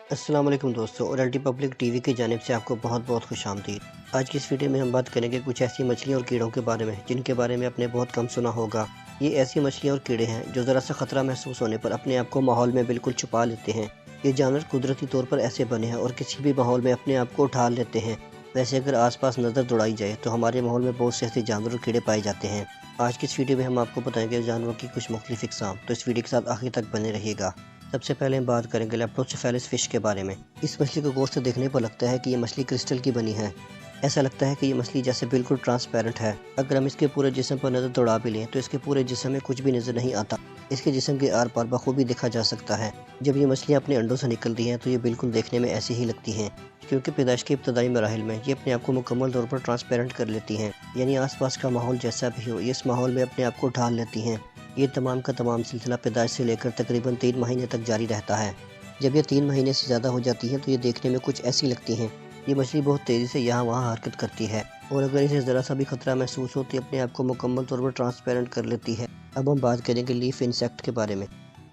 अस्सलाम वालेकुम दोस्तों, और रिपब्लिक टीवी की जानिब से आपको बहुत बहुत खुशामदीद। आज की इस वीडियो में हम बात करेंगे कुछ ऐसी मछलियों और कीड़ों के बारे में जिनके बारे में आपने बहुत कम सुना होगा। ये ऐसी मछलियाँ और कीड़े हैं जो ज़रा सा ख़तरा महसूस होने पर अपने आप को माहौल में बिल्कुल छुपा लेते हैं। ये जानवर कुदरती तौर पर ऐसे बने हैं और किसी भी माहौल में अपने आप को ढाल लेते हैं। वैसे अगर आसपास नज़र दौड़ाई जाए तो हमारे माहौल में बहुत से ऐसे जानवर और कीड़े पाए जाते हैं। आज की इस वीडियो में हम आपको बताएंगे जानवरों की कुछ मुख्तलिफ इकसाम, तो इस वीडियो के साथ आखिर तक बने रहिएगा। सबसे पहले हम बात करेंगे लेप्टोसेफेलस फिश के बारे में। इस मछली को गोश्त देखने पर लगता है कि ये मछली क्रिस्टल की बनी है। ऐसा लगता है कि ये मछली जैसे बिल्कुल ट्रांसपेरेंट है। अगर हम इसके पूरे जिस्म पर नज़र दौड़ा भी लें तो इसके पूरे जिस्म में कुछ भी नज़र नहीं आता। इसके जिस्म के आर पार बखूबी देखा जा सकता है। जब ये मछलियाँ अपने अंडों से निकलती हैं तो ये बिल्कुल देखने में ऐसी ही लगती हैं, क्योंकि पैदाइश के इब्तदाई मराहिल में ये अपने आप को मुकम्मल तौर पर ट्रांसपेरेंट कर लेती हैं। यानी आसपास का माहौल जैसा भी हो, ये इस माहौल में अपने आप को ढाल लेती हैं। ये तमाम का तमाम सिलसिला पैदाइश से लेकर तकरीबन 3 महीने तक जारी रहता है। जब ये 3 महीने से ज़्यादा हो जाती हैं तो ये देखने में कुछ ऐसी लगती हैं। ये मछली बहुत तेज़ी से यहाँ वहाँ हरकत करती है, और अगर इसे ज़रा सा भी खतरा महसूस हो तो अपने आप को मुकम्मल तौर पर ट्रांसपेरेंट कर लेती है। अब हम बात करेंगे लीफ इंसेक्ट के बारे में।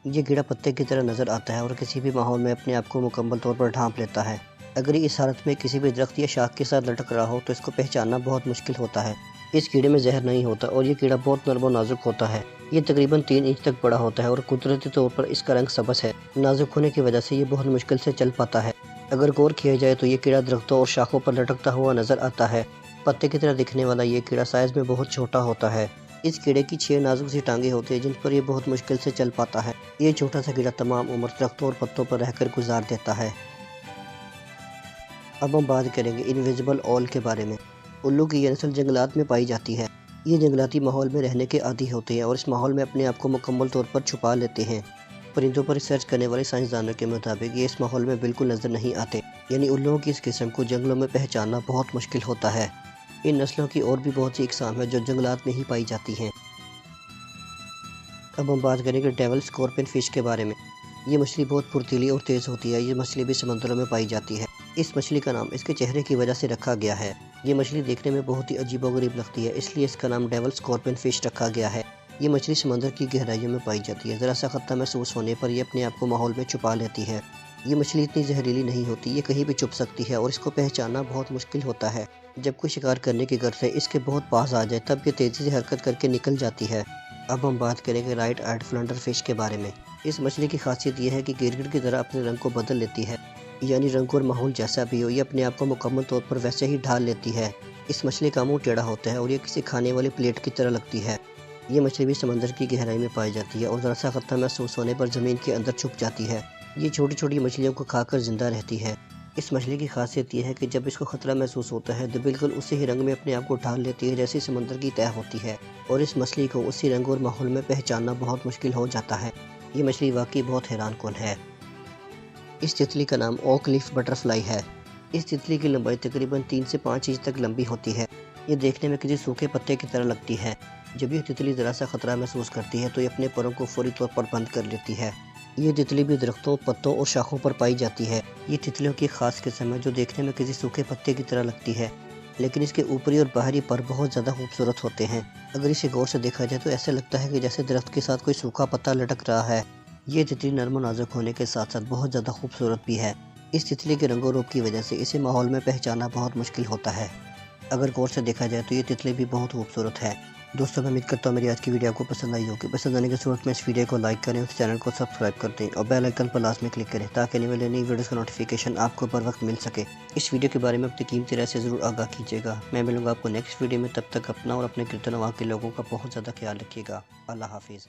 ये कीड़ा पत्ते की तरह नज़र आता है और किसी भी माहौल में अपने आप को मुकम्मल तौर पर ढांप लेता है। अगर ये इस हालत में किसी भी दरख्त या शाख के साथ लटक रहा हो तो इसको पहचानना बहुत मुश्किल होता है। इस कीड़े में जहर नहीं होता और ये कीड़ा बहुत नर्म और नाजुक होता है। ये तकरीबन 3 इंच तक बड़ा होता है और कुदरती तौर पर इसका रंग सबज है। नाजुक होने की वजह से ये बहुत मुश्किल से चल पाता है। अगर गौर किया जाए तो ये कीड़ा दरख्तों और शाखों पर लटकता हुआ नजर आता है। पत्ते की तरह दिखने वाला ये कीड़ा साइज में बहुत छोटा होता है। इस कीड़े की 6 नाजुक सी टांगे होती है जिन पर ये बहुत मुश्किल से चल पाता है। ये छोटा सा कीड़ा तमाम उम्र दरख्तों और पत्तों पर रहकर गुजार देता है। अब हम बात करेंगे इनविजिबल ऑल के बारे में। उल्लू की यह नस्ल जंगलात में पाई जाती है। ये जंगलाती माहौल में रहने के आदी होते हैं और इस माहौल में अपने आप को मुकम्मल तौर पर छुपा लेते हैं। परिंदों पर रिसर्च करने वाले साइंसदानों के मुताबिक ये इस माहौल में बिल्कुल नज़र नहीं आते। यानी उल्लुओं की इस किस्म को जंगलों में पहचानना बहुत मुश्किल होता है। इन नस्लों की और भी बहुत सी इकसाम है जो जंगलात में ही पाई जाती हैं। अब हम बात करेंगे डेविल स्कॉर्पियन फिश के बारे में। ये मछली बहुत फुर्तीली और तेज़ होती है। ये मछली भी समंदरों में पाई जाती है। इस मछली का नाम इसके चेहरे की वजह से रखा गया है। ये मछली देखने में बहुत ही अजीबोगरीब लगती है, इसलिए इसका नाम डेविल स्कॉर्पियन फिश रखा गया है। ये मछली समंदर की गहराइयों में पाई जाती है। ज़रा सा खतरा महसूस होने पर यह अपने आप को माहौल में छुपा लेती है। ये मछली इतनी जहरीली नहीं होती, ये कहीं भी छुप सकती है और इसको पहचानना बहुत मुश्किल होता है। जब कोई शिकार करने की गर्ज से इसके बहुत पास आ जाए तब ये तेज़ी से हरकत करके निकल जाती है। अब हम बात करेंगे राइट आइड फ्लंडर फिश के बारे में। इस मछली की खासियत यह है कि गिरगिट की तरह अपने रंग को बदल लेती है। यानी रंग और माहौल जैसा भी हो, ये अपने आप को मुकम्मल तौर पर वैसे ही ढाल लेती है। इस मछली का मुंह टेढ़ा होता है और ये किसी खाने वाली प्लेट की तरह लगती है। ये मछली भी समंदर की गहराई में पाई जाती है और ज़रा सा खतरा महसूस होने पर ज़मीन के अंदर छुप जाती है। ये छोटी छोटी मछलियों को खाकर जिंदा रहती है। इस मछली की खासियत यह है कि जब इसको खतरा महसूस होता है तो बिल्कुल उसी ही रंग में अपने आप को ढाल लेती है जैसी समंदर की तह होती है, और इस मछली को उसी रंग और माहौल में पहचानना बहुत मुश्किल हो जाता है। ये मछली वाकई बहुत हैरान कुन है। इस तितली का नाम ओक लीफ बटरफ्लाई है। इस तितली की लंबाई तकरीबन 3 से 5 इंच तक लंबी होती है। ये देखने में किसी सूखे पत्ते की तरह लगती है। जब ये तितली ज़रा सा खतरा महसूस करती है तो ये अपने परों को फौरी तौर पर बंद कर लेती है। ये तितली भी दरख्तों, पत्तों और शाखों पर पाई जाती है। ये तितलियों की खास किस्म है जो देखने में किसी सूखे पत्ते की तरह लगती है, लेकिन इसके ऊपरी और बाहरी पर बहुत ज़्यादा खूबसूरत होते हैं। अगर इसे गौर से देखा जाए तो ऐसा लगता है कि जैसे दरख्त के साथ कोई सूखा पत्ता लटक रहा है। ये तितली नर्म और नाजुक होने के साथ साथ बहुत ज़्यादा खूबसूरत भी है। इस तितली के रंगो रूप की वजह से इसे माहौल में पहचानना बहुत मुश्किल होता है। अगर गौर से देखा जाए तो ये तितली भी बहुत खूबसूरत है। दोस्तों, मैं उम्मीद करता हूँ मेरी आज की वीडियो आपको पसंद आई होगी। पसंद आने की सूरत में इस वीडियो को लाइक करें, उस चैनल को सब्सक्राइब कर दें और बेल आइकन पर लास्ट में क्लिक करें ताकि आने वाले नई वीडियोस का नोटिफिकेशन आपको बर वक्त मिल सके। इस वीडियो के बारे में अपनी कीमती राय से ज़रूर आगाह कीजिएगा। मैं मिलूंगा आपको नेक्स्ट वीडियो में, तब तक अपना और अपने गिरदनवां के लोगों का बहुत ज़्यादा ख्याल रखिएगा। अल्लाह हाफिज़।